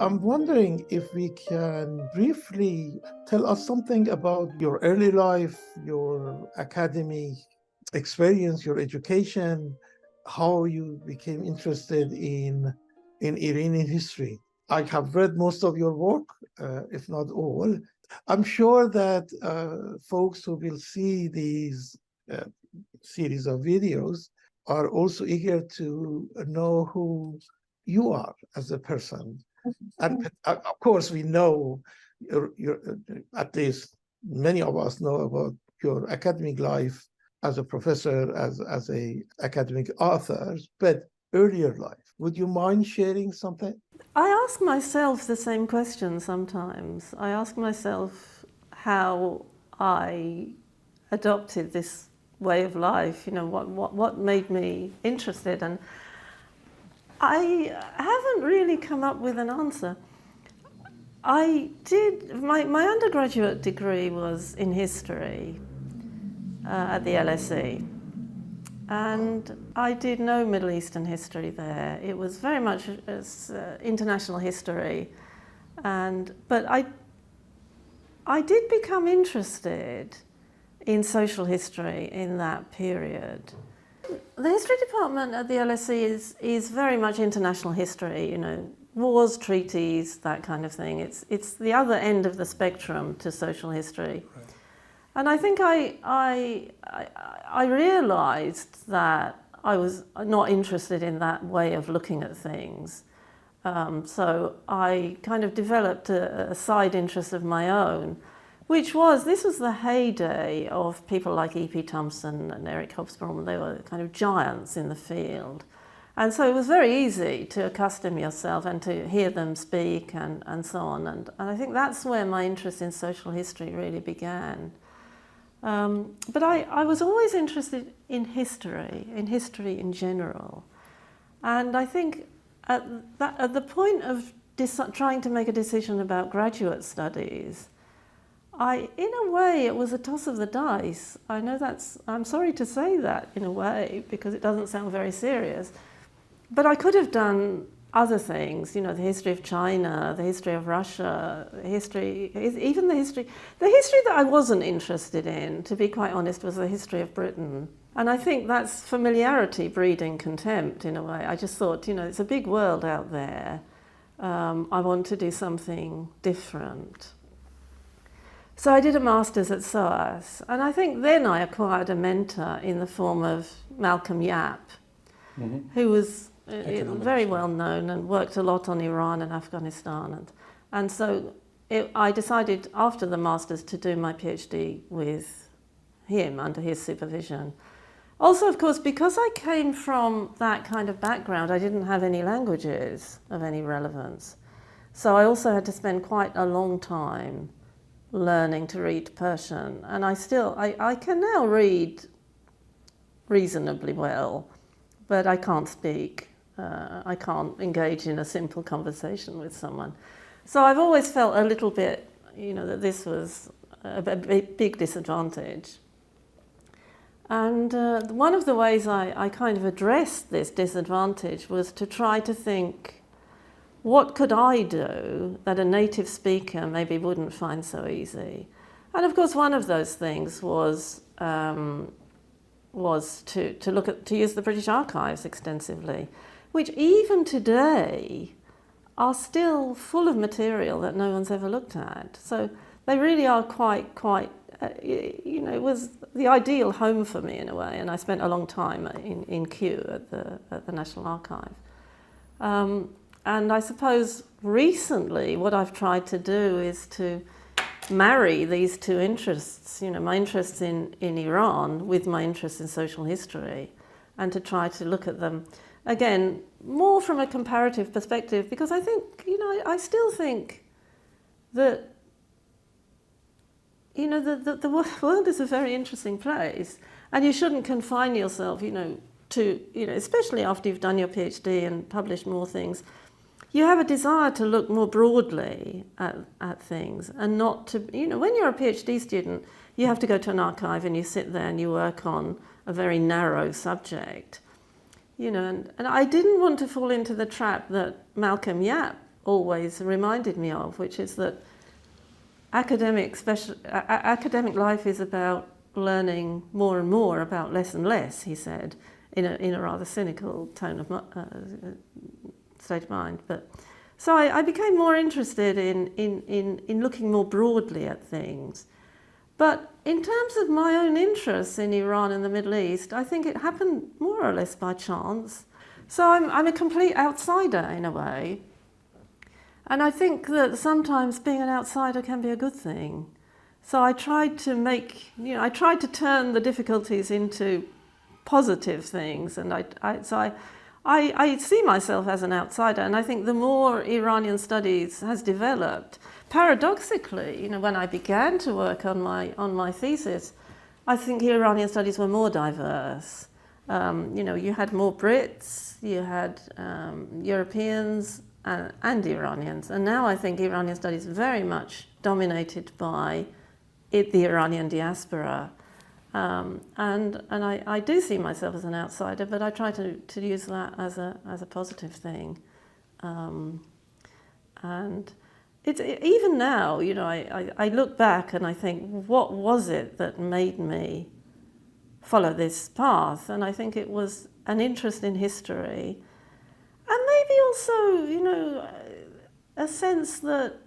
I'm wondering if we can briefly tell us something about your early life, your academic experience, your education, how you became interested in Iranian history. I have read most of your work, if not all. I'm sure that folks who will see these uh, series of videos are also eager to know who you are as a person. And of course, we know at least many of us know about your academic life as a professor, as a academic author, but earlier life. Would you mind sharing something? I ask myself the same question sometimes. I ask myself how I adopted this way of life, what made me interested. And I haven't really come up with an answer. My undergraduate degree was in history at the LSE. And I did no Middle Eastern history there. It was very much international history. But I did become interested in social history in that period. The history department at the LSE is very much international history, wars, treaties, that kind of thing. It's the other end of the spectrum to social history. Right. And I think I realised that I was not interested in that way of looking at things. So I kind of developed a side interest of my own, this was the heyday of people like E.P. Thompson and Eric Hobsbawm. They were kind of giants in the field. And so it was very easy to accustom yourself and to hear them speak and so on. And I think that's where my interest in social history really began. But I was always interested in history in general. And I think at the point of trying to make a decision about graduate studies, in a way, it was a toss of the dice. I'm sorry to say that in a way, because it doesn't sound very serious. But I could have done other things, the history of China, the history of Russia, the history that I wasn't interested in, to be quite honest, was the history of Britain. And I think that's familiarity breeding contempt in a way. I just thought, it's a big world out there. I want to do something different. So I did a master's at SOAS, and I think then I acquired a mentor in the form of Malcolm Yap, who was very well known and worked a lot on Iran and Afghanistan. And so I decided after the master's to do my PhD with him under his supervision. Also, of course, because I came from that kind of background, I didn't have any languages of any relevance. So I also had to spend quite a long time learning to read Persian. And I can now read reasonably well, but I can't speak. I can't engage in a simple conversation with someone. So I've always felt a little bit, that this was a big disadvantage. And one of the ways I kind of addressed this disadvantage was to try to think, what could I do that a native speaker maybe wouldn't find so easy? And of course, one of those things was to use the British Archives extensively, which even today are still full of material that no one's ever looked at. So they really are quite. It was the ideal home for me in a way, and I spent a long time in Kew at the National Archive. And I suppose recently what I've tried to do is to marry these two interests, my interests in Iran with my interest in social history, and to try to look at them, again, more from a comparative perspective, because I think, I still think that, the world is a very interesting place, and you shouldn't confine yourself, to, especially after you've done your PhD and published more things. You have a desire to look more broadly at things, and not to, when you're a PhD student, you have to go to an archive and you sit there and you work on a very narrow subject. And I didn't want to fall into the trap that Malcolm Yap always reminded me of, which is that academic life is about learning more and more about less and less, he said, in a rather cynical tone of state of mind. But so I became more interested in looking more broadly at things. But in terms of my own interests in Iran and the Middle East, I think it happened more or less by chance. So I'm a complete outsider in a way. And I think that sometimes being an outsider can be a good thing. So I tried to turn the difficulties into positive things. And I see myself as an outsider. And I think the more Iranian studies has developed, paradoxically, when I began to work on my thesis, I think Iranian studies were more diverse. You had more Brits, you had Europeans and Iranians. And now I think Iranian studies is very much dominated by the Iranian diaspora. And I do see myself as an outsider, but I try to use that as a positive thing. And it's even now, I look back and I think, what was it that made me follow this path? And I think it was an interest in history, and maybe also, a sense that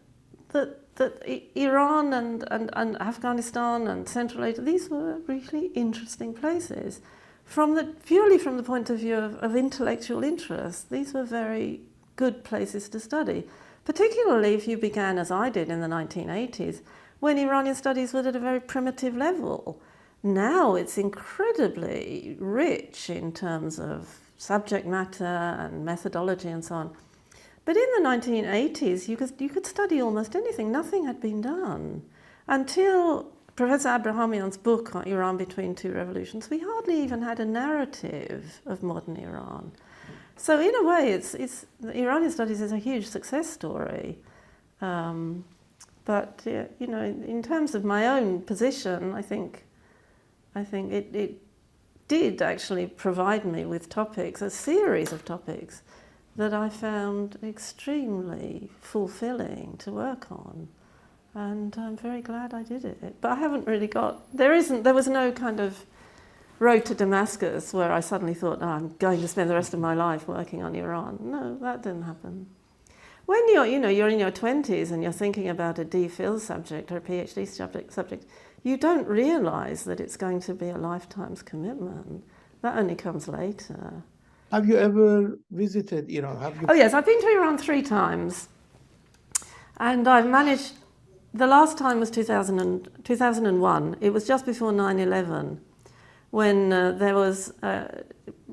Iran and Afghanistan and Central Asia, these were really interesting places. Purely from the point of view of intellectual interest, these were very good places to study, particularly if you began, as I did in the 1980s, when Iranian studies were at a very primitive level. Now it's incredibly rich in terms of subject matter and methodology and so on. But in the 1980s, you could study almost anything. Nothing had been done. Until Professor Abrahamian's book on Iran Between Two Revolutions, we hardly even had a narrative of modern Iran. So in a way, Iranian studies is a huge success story. But in terms of my own position, I think it did actually provide me with topics, a series of topics, that I found extremely fulfilling to work on. And I'm very glad I did it. But I haven't really there was no kind of road to Damascus where I suddenly thought, I'm going to spend the rest of my life working on Iran. No, that didn't happen. When you're in your 20s and you're thinking about a DPhil subject or a PhD subject, you don't realize that it's going to be a lifetime's commitment. That only comes later. Have you ever visited Iran? Oh yes, I've been to Iran 3 times. And I've managed, the last time was 2001. It was just before 9/11, when there was,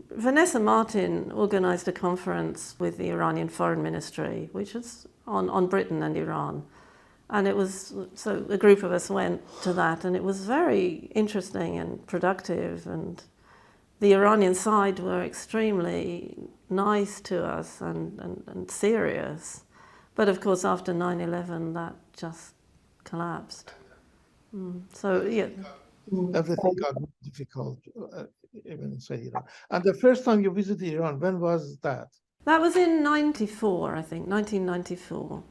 Vanessa Martin organized a conference with the Iranian Foreign Ministry, which was on Britain and Iran. And so a group of us went to that, and it was very interesting and productive, and the Iranian side were extremely nice to us and serious. But of course, after 9/11, that just collapsed. So, yeah. Everything got difficult, even inside Iran. And the first time you visited Iran, when was that? That was in 94, I think, 1994.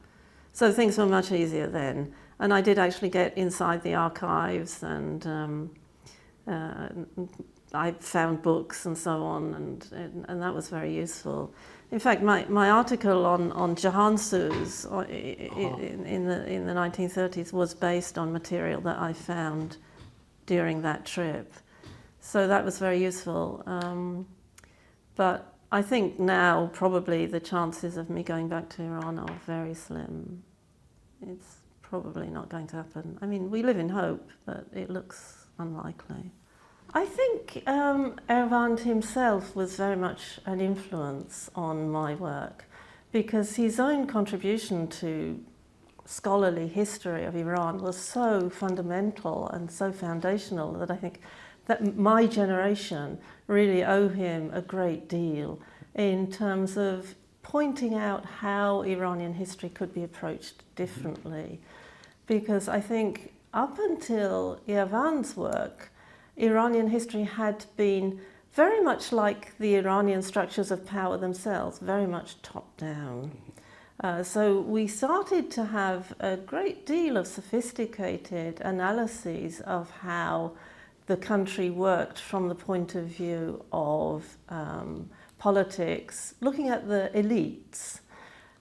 So things were much easier then. And I did actually get inside the archives, and I found books and so on, and that was very useful. In fact, my article on Jahansus in the 1930s was based on material that I found during that trip. So that was very useful. But I think now probably the chances of me going back to Iran are very slim. It's probably not going to happen. I mean, we live in hope, but it looks unlikely. I think Ervand himself was very much an influence on my work, because his own contribution to scholarly history of Iran was so fundamental and so foundational that I think that my generation really owe him a great deal in terms of pointing out how Iranian history could be approached differently. Because I think up until Ervand's work, Iranian history had been very much like the Iranian structures of power themselves, very much top-down. So we started to have a great deal of sophisticated analyses of how the country worked from the point of view of politics, looking at the elites.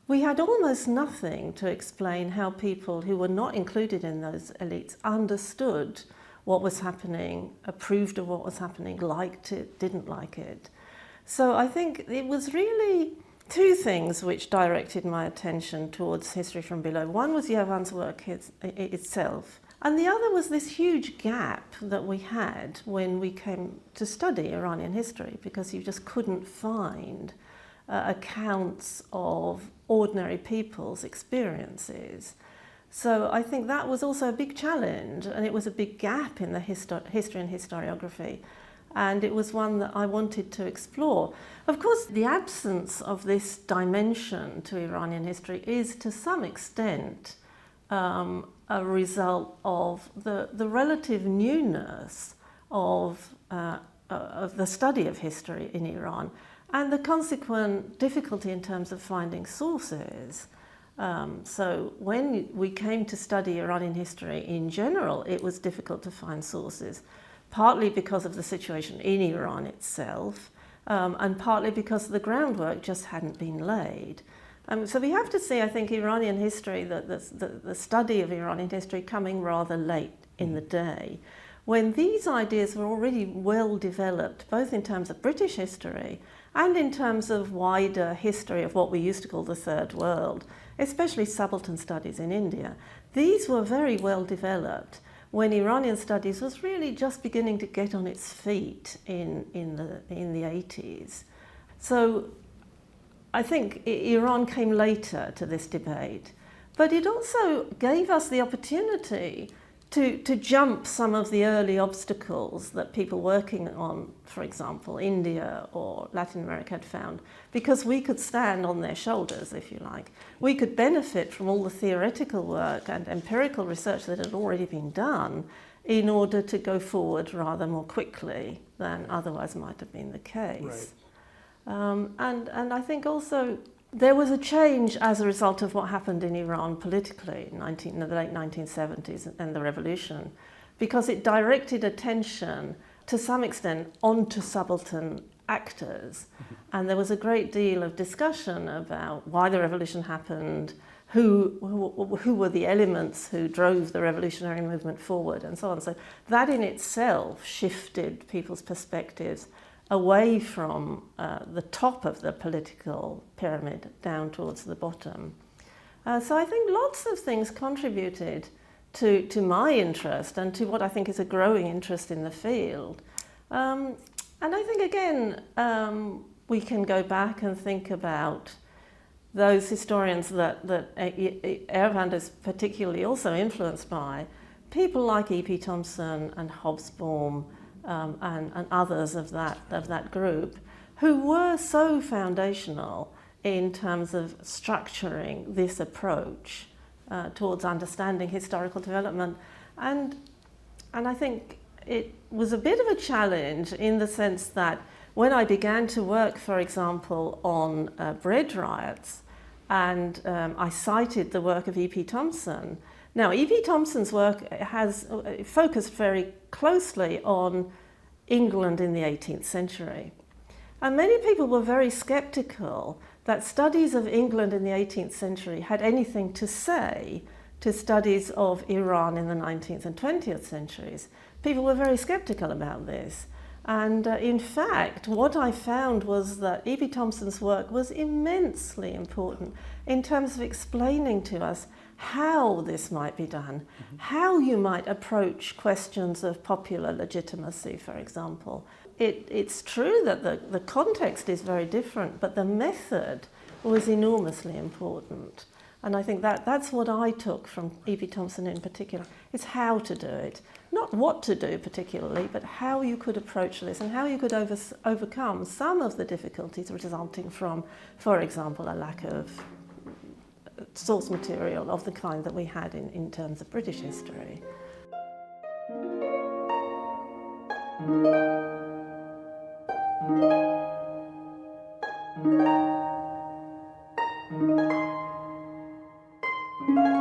We had almost nothing to explain how people who were not included in those elites understood what was happening, approved of what was happening, liked it, didn't like it. So I think it was really two things which directed my attention towards history from below. One was Yevan's work itself, and the other was this huge gap that we had when we came to study Iranian history, because you just couldn't find accounts of ordinary people's experiences. So I think that was also a big challenge, and it was a big gap in the history and historiography. And it was one that I wanted to explore. Of course, the absence of this dimension to Iranian history is to some extent a result of the relative newness of the study of history in Iran and the consequent difficulty in terms of finding sources. So when we came to study Iranian history in general, it was difficult to find sources, partly because of the situation in Iran itself, and partly because the groundwork just hadn't been laid. So we have to see, I think, Iranian history, the study of Iranian history coming rather late in the day, when these ideas were already well developed, both in terms of British history and in terms of wider history of what we used to call the Third World, especially subaltern studies in India. These were very well developed when Iranian studies was really just beginning to get on its feet in the 80s. So I think Iran came later to this debate, but it also gave us the opportunity to jump some of the early obstacles that people working on, for example, India or Latin America had found, because we could stand on their shoulders, if you like. We could benefit from all the theoretical work and empirical research that had already been done in order to go forward rather more quickly than otherwise might have been the case. Right. And I think also there was a change as a result of what happened in Iran politically in the late 1970s and the revolution, because it directed attention to some extent onto subaltern actors. And there was a great deal of discussion about why the revolution happened, who were the elements who drove the revolutionary movement forward, and so on. So that in itself shifted people's perspectives away from the top of the political pyramid down towards the bottom. So I think lots of things contributed to my interest and to what I think is a growing interest in the field. And I think, again, we can go back and think about those historians that Ervand is particularly also influenced by, people like E.P. Thompson and Hobsbawm, and others of that group, who were so foundational in terms of structuring this approach towards understanding historical development. And I think it was a bit of a challenge in the sense that when I began to work, for example, on bread riots, and I cited the work of E.P. Thompson. Now, E.P. Thompson's work has focused very closely on England in the 18th century. And many people were very skeptical that studies of England in the 18th century had anything to say to studies of Iran in the 19th and 20th centuries. People were very skeptical about this. And in fact, what I found was that E.P. Thompson's work was immensely important in terms of explaining to us how this might be done, how you might approach questions of popular legitimacy, for example. It's true that the context is very different, but the method was enormously important. And I think that's what I took from E.P. Thompson in particular. It's how to do it. Not what to do particularly, but how you could approach this and how you could overcome some of the difficulties resulting from, for example, a lack of source material of the kind that we had in terms of British history. you.